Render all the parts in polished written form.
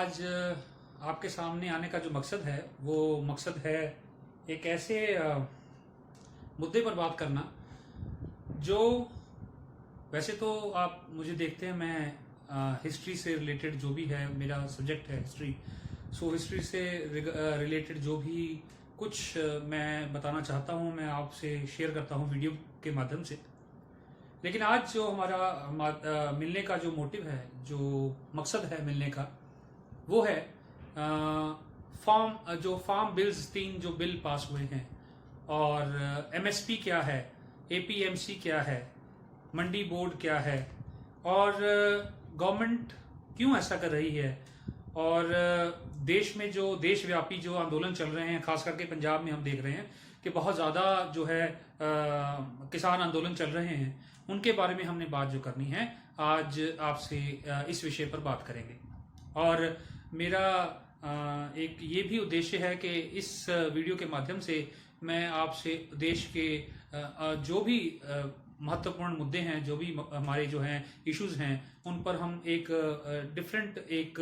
आज आपके सामने आने का जो मकसद है वो मकसद है एक ऐसे मुद्दे पर बात करना जो वैसे तो आप मुझे देखते हैं। मैं हिस्ट्री से रिलेटेड जो भी है, मेरा सब्जेक्ट है हिस्ट्री। सो हिस्ट्री से रिलेटेड जो भी कुछ मैं बताना चाहता हूँ मैं आपसे शेयर करता हूँ वीडियो के माध्यम से। लेकिन आज जो हमारा मिलने का जो मोटिव है, जो मकसद है मिलने का, वो है फार्म बिल्स 3 जो बिल पास हुए हैं, और एमएसपी क्या है, एपीएमसी क्या है, मंडी बोर्ड क्या है, और गवर्नमेंट क्यों ऐसा कर रही है, और देश में जो देशव्यापी जो आंदोलन चल रहे हैं, खास करके पंजाब में हम देख रहे हैं कि बहुत ज़्यादा जो है किसान आंदोलन चल रहे हैं, उनके बारे में हमने बात जो करनी है आज आपसे इस विषय पर बात करेंगे। और मेरा एक ये भी उद्देश्य है कि इस वीडियो के माध्यम से मैं आपसे देश के जो भी महत्वपूर्ण मुद्दे हैं, जो भी हमारे जो हैं इश्यूज हैं, उन पर हम एक डिफरेंट एक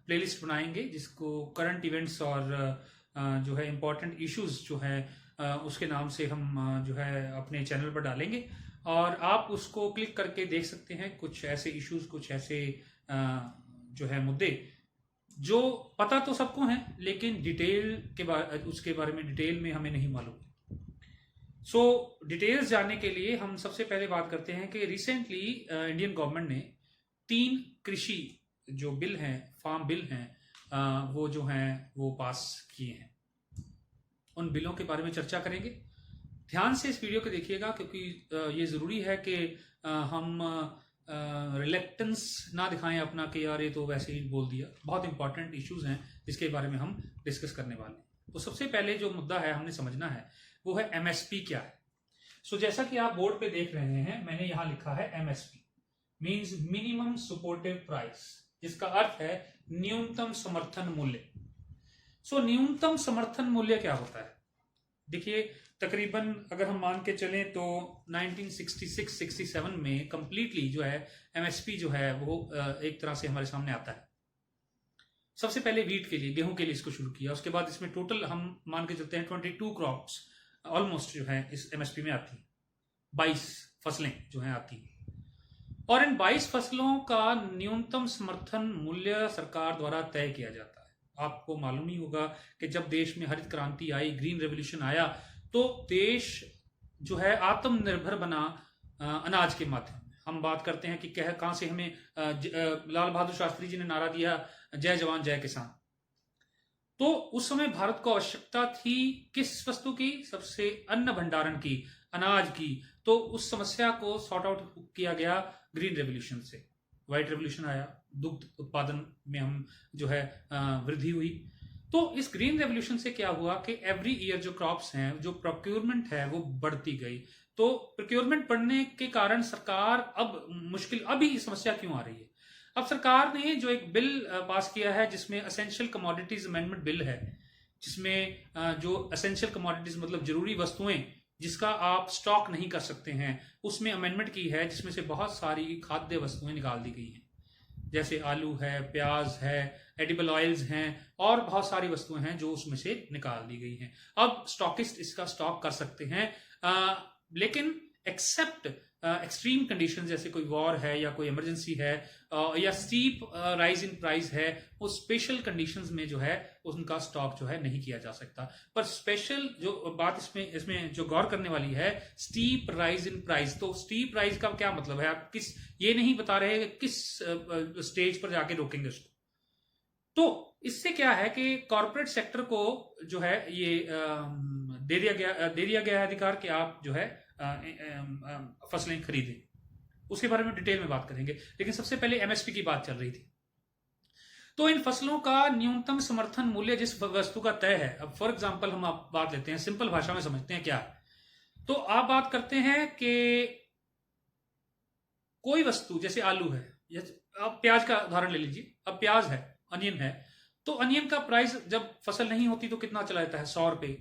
प्लेलिस्ट बनाएंगे जिसको करंट इवेंट्स और जो है इम्पोर्टेंट इश्यूज जो है उसके नाम से हम जो है अपने चैनल पर डालेंगे, और आप उसको क्लिक करके देख सकते हैं। कुछ ऐसे इश्यूज, कुछ ऐसे जो है मुद्दे जो पता तो सबको हैं लेकिन डिटेल के उसके बारे में डिटेल में हमें नहीं मालूम। सो डिटेल्स जानने के लिए हम सबसे पहले बात करते हैं कि रिसेंटली इंडियन गवर्नमेंट ने 3 कृषि जो बिल हैं, फार्म बिल हैं, वो जो हैं वो पास किए हैं। उन बिलों के बारे में चर्चा करेंगे। ध्यान से इस वीडियो को देखिएगा क्योंकि ये ज़रूरी है कि हम रिलेक्टेंस ना दिखाएं अपना कि यार ये तो वैसे ही बोल दिया। बहुत इंपॉर्टेंट इश्यूज हैं जिसके बारे में हम डिस्कस करने वाले हैं। तो सबसे पहले जो मुद्दा है हमने समझना है वो है एमएसपी क्या है। सो जैसा कि आप बोर्ड पे देख रहे हैं, मैंने यहाँ लिखा है MSP means minimum supportive price, जिसका अर्थ है न्यूनतम समर्थन मूल्य। सो न्यूनतम समर्थन मूल्य क्या होता है? देखिए, तकरीबन अगर हम मान के चलें तो 1966-67 में कंप्लीटली जो है एमएसपी जो है वो एक तरह से हमारे सामने आता है। सबसे पहले वीट के लिए, गेहूं के लिए इसको शुरू किया। उसके बाद इसमें टोटल हम मान के चलते हैं 22 क्रॉप्स ऑलमोस्ट जो है इस एमएसपी में आती हैं। 22 फसलें जो हैं आती हैं, और इन 22 फसलों का न्यूनतम समर्थन मूल्य सरकार द्वारा तय किया जाता है। आपको मालूम ही होगा कि जब देश में हरित क्रांति आई, ग्रीन रेवोल्यूशन आया, तो देश जो है आत्मनिर्भर बना अनाज के माध्यम। हम बात करते हैं कि कहां से हमें लाल बहादुर शास्त्री जी ने नारा दिया, जय जवान जय किसान। तो उस समय भारत को आवश्यकता थी किस वस्तु की? सबसे अन्न भंडारण की, अनाज की। तो उस समस्या को सॉर्ट आउट किया गया ग्रीन रेवोल्यूशन से। व्हाइट रेवोल्यूशन आया, दुग्ध उत्पादन में हम जो है वृद्धि हुई। तो इस ग्रीन रेवोल्यूशन से क्या हुआ कि एवरी ईयर जो क्रॉप्स हैं, जो प्रोक्योरमेंट है वो बढ़ती गई। तो प्रोक्योरमेंट बढ़ने के कारण सरकार अभी समस्या क्यों आ रही है? अब सरकार ने जो एक बिल पास किया है जिसमें असेंशियल कमोडिटीज अमेंडमेंट बिल है, जिसमें जो असेंशियल कमोडिटीज मतलब जरूरी वस्तुएं जिसका आप स्टॉक नहीं कर सकते हैं, उसमें अमेंडमेंट की है, जिसमें से बहुत सारी खाद्य वस्तुएं निकाल दी गई हैं। जैसे आलू है, प्याज है, एडिबल ऑयल्स हैं, और बहुत सारी वस्तुएं हैं जो उसमें से निकाल दी गई हैं। अब स्टॉकिस्ट इसका स्टॉक कर सकते हैं, लेकिन एक्सेप्ट एक्सट्रीम कंडीशन, जैसे कोई वॉर है या कोई इमरजेंसी है या स्टीप राइज इन प्राइस है, वो स्पेशल कंडीशंस में जो है उनका स्टॉक जो है नहीं किया जा सकता। पर स्पेशल जो बात इसमें जो गौर करने वाली है, स्टीप राइज इन प्राइस। तो स्टीप राइज का क्या मतलब है? आप ये नहीं बता रहे किस स्टेज पर जाके रोकेंगे उसको। तो इससे क्या है कि कॉर्पोरेट सेक्टर को जो है ये दे दिया गया है अधिकार कि आप जो है फसलें खरीदें। उसके बारे में डिटेल में बात करेंगे, लेकिन सबसे पहले एमएसपी की बात चल रही थी। तो इन फसलों का न्यूनतम समर्थन मूल्य जिस वस्तु का तय है, अब फॉर एग्जांपल हम आप बात लेते हैं, सिंपल भाषा में समझते हैं क्या है। तो आप बात करते हैं कि कोई वस्तु जैसे आलू है, आप प्याज का उदाहरण ले लीजिए। अब प्याज है, अनियन है, तो अनियन का प्राइस जब फसल नहीं होती तो कितना चला जाता है? 100 रुपए,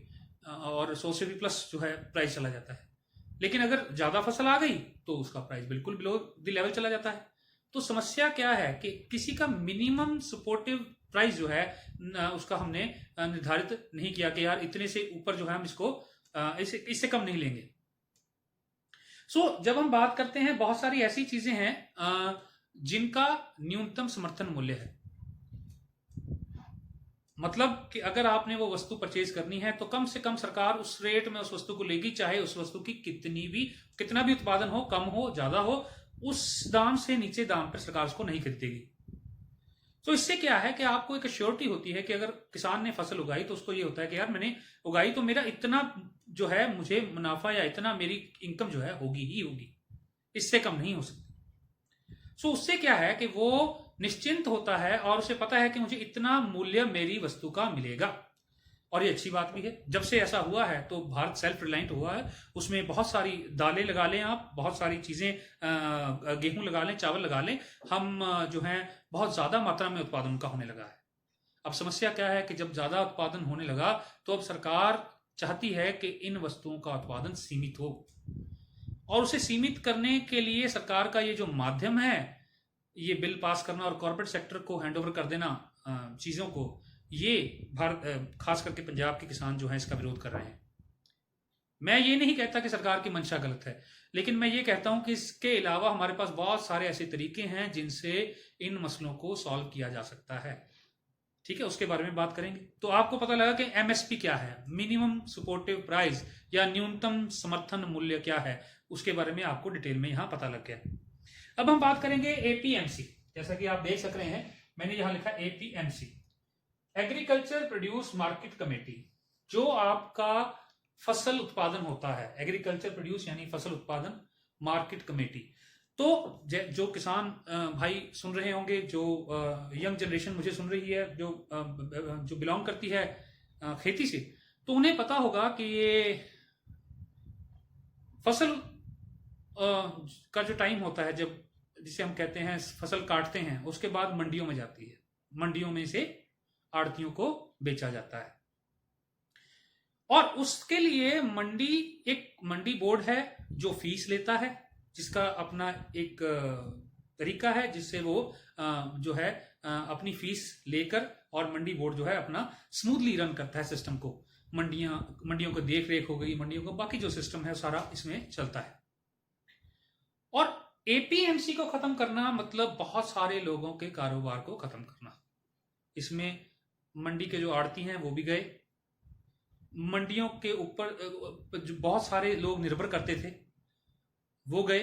और 100 से भी प्लस जो है प्राइस चला जाता है। लेकिन अगर ज्यादा फसल आ गई तो उसका प्राइस बिल्कुल बिलो द लेवल चला जाता है। तो समस्या क्या है कि किसी का मिनिमम सपोर्टिव प्राइस जो है उसका हमने निर्धारित नहीं किया कि यार इतने से ऊपर जो है हम इसको इससे कम नहीं लेंगे। जब हम बात करते हैं, बहुत सारी ऐसी चीजें हैं जिनका न्यूनतम समर्थन मूल्य है। मतलब कि अगर आपने वो वस्तु परचेज करनी है तो कम से कम सरकार उस रेट में उस वस्तु को लेगी, चाहे उस वस्तु की कितना भी उत्पादन हो, कम हो ज्यादा हो, उस दाम से नीचे दाम पर सरकार उसको नहीं खरीदेगी। तो इससे क्या है कि आपको एक श्योरिटी होती है कि अगर किसान ने फसल उगाई तो उसको ये होता है कि यार मैंने उगाई तो मेरा इतना जो है मुझे मुनाफा या इतना मेरी इनकम जो है होगी ही होगी, इससे कम नहीं हो सकती। उससे क्या है कि वो निश्चिंत होता है और उसे पता है कि मुझे इतना मूल्य मेरी वस्तु का मिलेगा। और ये अच्छी बात भी है। जब से ऐसा हुआ है तो भारत सेल्फ रिलायंट हुआ है। उसमें बहुत सारी दालें लगा लें आप, बहुत सारी चीजें, गेहूं लगा लें, चावल लगा लें, हम जो है बहुत ज्यादा मात्रा में उत्पादन उनका होने लगा है। अब समस्या क्या है कि जब ज्यादा उत्पादन होने लगा तो अब सरकार चाहती है कि इन वस्तुओं का उत्पादन सीमित हो, और उसे सीमित करने के लिए सरकार का ये जो माध्यम है, ये बिल पास करना और कॉर्पोरेट सेक्टर को हैंडओवर कर देना चीजों को, ये भारत खास करके पंजाब के किसान जो है इसका विरोध कर रहे हैं। मैं ये नहीं कहता कि सरकार की मंशा गलत है, लेकिन मैं ये कहता हूं कि इसके अलावा हमारे पास बहुत सारे ऐसे तरीके हैं जिनसे इन मसलों को सॉल्व किया जा सकता है। ठीक है, उसके बारे में बात करेंगे। तो आपको पता लगा कि एमएसपी क्या है, मिनिमम सपोर्टिव प्राइस या न्यूनतम समर्थन मूल्य क्या है, उसके बारे में आपको डिटेल में यहां पता लग गया। अब हम बात करेंगे एपीएमसी। जैसा कि आप देख सक रहे हैं, मैंने यहां लिखा APMC, agriculture produce market committee. जो आपका फसल उत्पादन होता है, एग्रीकल्चर प्रोड्यूस यानी फसल उत्पादन, मार्केट कमेटी। तो जो किसान भाई सुन रहे होंगे, जो यंग जनरेशन मुझे सुन रही है, जो बिलोंग करती है खेती से, तो उन्हें पता होगा कि ये फसल का जो टाइम होता है, जब जिसे हम कहते हैं फसल काटते हैं, उसके बाद मंडियों में जाती है, मंडियों में से आड़तियों को बेचा जाता है। और उसके लिए एक मंडी बोर्ड है जो फीस लेता है, जिसका अपना एक तरीका है जिससे वो जो है अपनी फीस लेकर, और मंडी बोर्ड जो है अपना स्मूथली रन करता है सिस्टम को। मंडियों को देख रेख हो गई, मंडियों का बाकी जो सिस्टम है सारा इसमें चलता है। और एपीएमसी को खत्म करना मतलब बहुत सारे लोगों के कारोबार को खत्म करना। इसमें मंडी के जो आड़ती हैं वो भी गए, मंडियों के ऊपर जो बहुत सारे लोग निर्भर करते थे वो गए,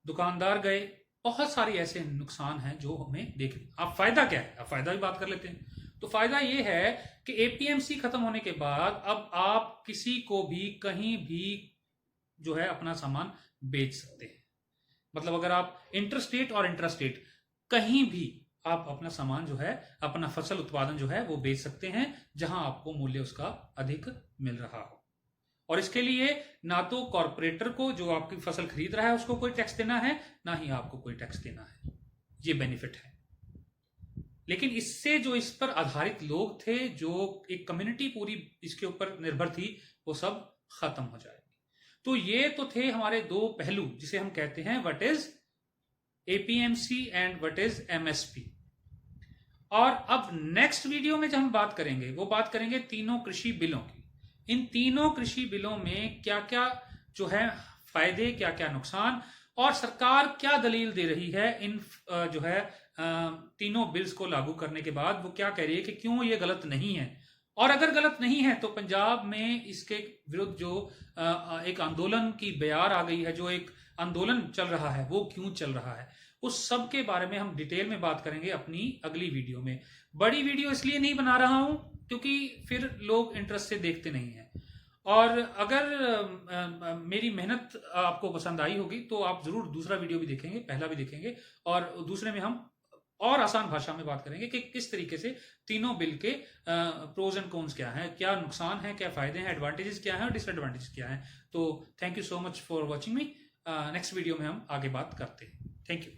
दुकानदार गए, बहुत सारे ऐसे नुकसान हैं जो हमें देख। अब फायदा क्या है, अब फायदा भी बात कर लेते हैं। तो फायदा ये है कि एपीएमसी खत्म होने के बाद अब आप किसी को भी कहीं भी जो है अपना सामान बेच सकते हैं। मतलब अगर आप इंटरस्टेट और इंट्रास्टेट कहीं भी आप अपना सामान जो है, अपना फसल उत्पादन जो है वो बेच सकते हैं, जहां आपको मूल्य उसका अधिक मिल रहा हो। और इसके लिए ना तो कॉरपोरेटर को जो आपकी फसल खरीद रहा है उसको कोई टैक्स देना है, ना ही आपको कोई टैक्स देना है। ये बेनिफिट है। लेकिन इससे जो इस पर आधारित लोग थे, जो एक कम्युनिटी पूरी इसके ऊपर निर्भर थी, वो सब खत्म हो जाएगी। तो ये तो थे हमारे दो पहलू, जिसे हम कहते हैं what is APMC and what is MSP. और अब नेक्स्ट वीडियो में जब हम बात करेंगे, वो बात करेंगे तीनों कृषि बिलों की। इन तीनों कृषि बिलों में क्या क्या जो है फायदे, क्या क्या नुकसान, और सरकार क्या दलील दे रही है इन जो है तीनों बिल्स को लागू करने के बाद, वो क्या कह रही है कि क्यों ये गलत नहीं है। और अगर गलत नहीं है तो पंजाब में इसके विरुद्ध जो एक आंदोलन की बयार आ गई है, जो एक आंदोलन चल रहा है, वो क्यों चल रहा है, उस सब के बारे में हम डिटेल में बात करेंगे अपनी अगली वीडियो में। बड़ी वीडियो इसलिए नहीं बना रहा हूं क्योंकि फिर लोग इंटरेस्ट से देखते नहीं हैं। और अगर मेरी मेहनत आपको पसंद आई होगी तो आप जरूर दूसरा वीडियो भी देखेंगे, पहला भी देखेंगे, और दूसरे में हम और आसान भाषा में बात करेंगे कि किस तरीके से तीनों बिल के प्रोज एंड कॉन्स क्या हैं, क्या नुकसान है, क्या फायदे हैं, एडवांटेजेस क्या हैं और डिसएडवांटेजेस क्या हैं। तो thank you so much for watching me. Next video में हम आगे बात करते हैं। Thank you.